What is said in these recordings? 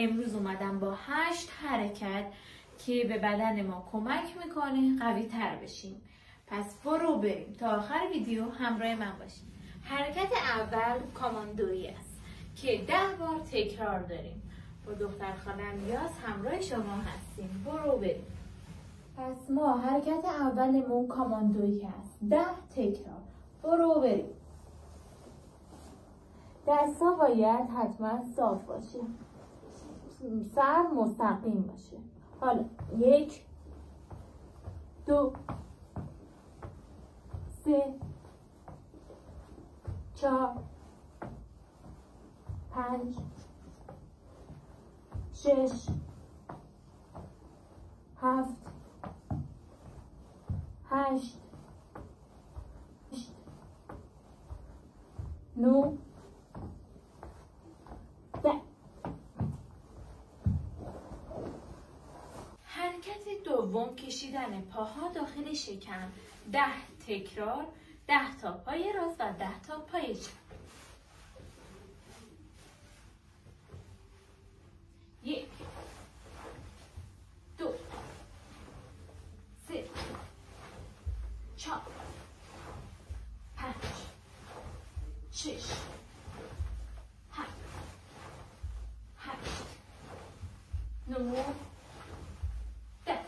امروز اومدم با 8 حرکت که به بدن ما کمک میکنه قوی تر بشیم. پس برو بریم تا آخر ویدیو همراه من باشیم. حرکت اول کاماندویی است که 10 بار تکرار داریم. با دختر خالم یاس همراه شما هستیم. برو بریم. پس ما حرکت اولمون کاماندویی است. 10 تکرار. برو بریم. دستا باید حتما صاف باشه. سر مستقیم باشه. حالا 1 2 3 4 5 6 7 8 9 10. حرکت دوم کشیدن پاها داخل شکم. 10 تکرار. 10 تا پای راست و 10 تا پای چپ. 1 2 3 4 5 6 7 8 9 10.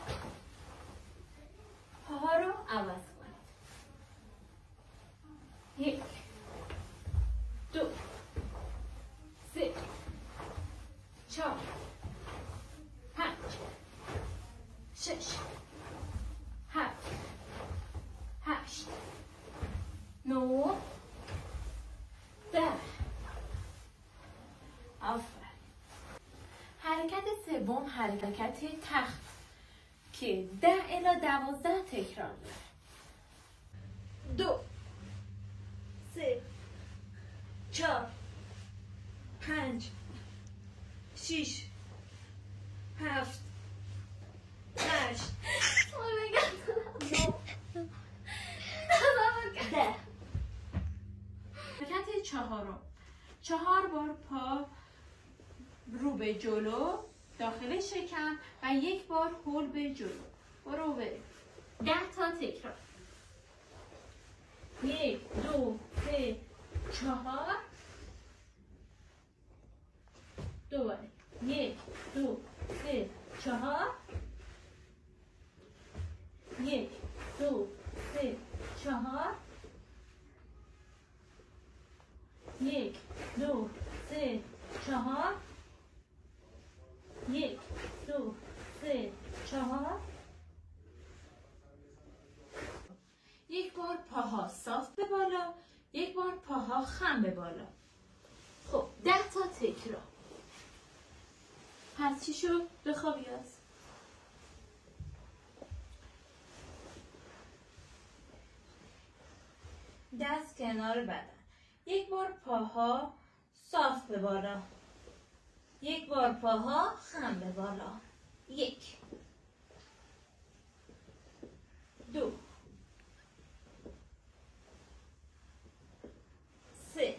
پاها رو عوض کنید. 1 2 3 4 5 6 7 8 9 10. آفرین. حرکت سوم حرکت تخت که 10 الی 12 تکرار داره. 2 3 4 5 6 7 8 10. حرکت چهارم. 4 بار پا رو به جلو داخل شکم و 1 بار هول به جلو. برو بریم. 10 تا تکرار. 1 2 3 4. دوباره 1 2 3 4. 1 2 3 4. 1 2 3 4. 1 2 3 4. 1 بار پاها صاف به بالا. 1 بار پاها خم به بالا. خب 10 تا تکرار. پس چی شد؟ بخواب یاس. دست کنار بدن. 1 بار پاها صاف به بالا. 1 بار پاها خم به بالا. 1 2 3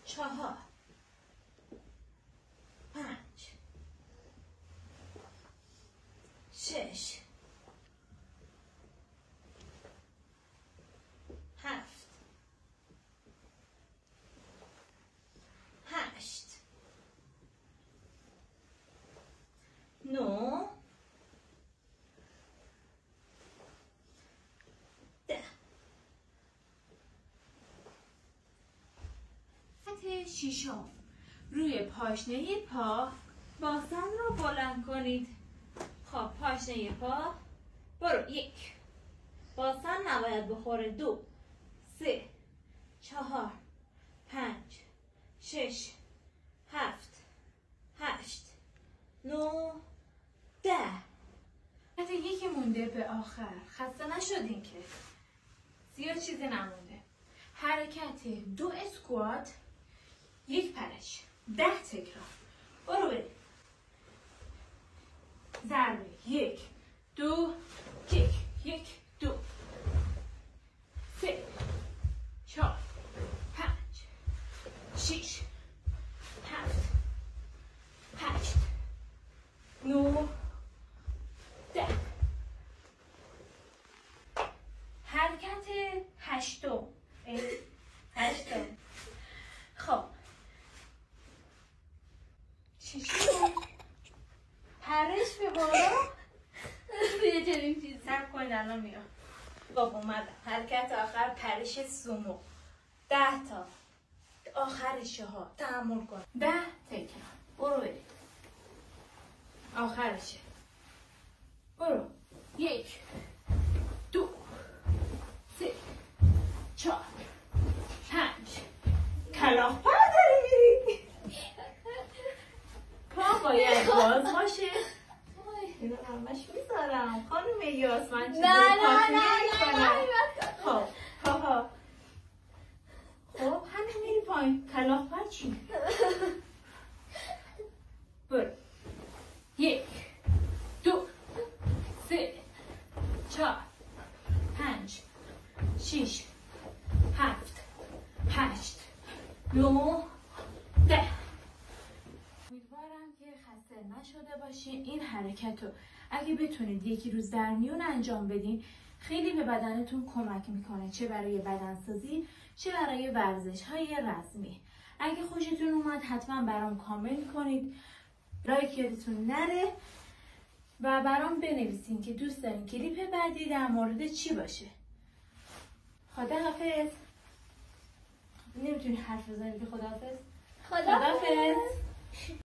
4 5 6 7 8 9 10. حرکت ششم. روی پاشنه پا باسن رو بلند کنید. خب پاشنه پا برو. 1 باسن نباید بخوره. 2 3 4 5 6 7 8 9 10. حتی 1 مونده به آخر. خسته نشدین که زیاد چیزی نمونده. حرکت 2 اسکوات. 1 پرش. 10 تکرار. برو بریم. ضربه 1 2 کیک. 1 2 3 4 5 الان میام. خب اومدم. حرکت آخر پرش سومو. 10 تا. آخرشه ها. تحمل کن. 10 تکرار. برو برید. آخرشه. برو. 1 2 3 4 5 کلاغ پر داری میری. پا باید باز باشه. اینو همش میذارم خانم یاس، من چیزی نه خب همین میری پایین. کلاغ پر چی؟ برو. 1 2 3 4 5 6 7 8 9 10. امیدوارم که خسته نشده باشین. این حرکت رو اگه بتونید یکی روز در میون انجام بدین خیلی به بدنتون کمک میکنه، چه برای بدنسازی چه برای ورزش های رزمی. اگه خوشتون اومد حتما برام کامنت کنید، لایک یادتون نره و برام بنویسین که دوست دارین کلیپ بعدی در مورد چی باشه. خداحافظ. نمیتونی حرف بزنی که خداحافظ. خداحافظ.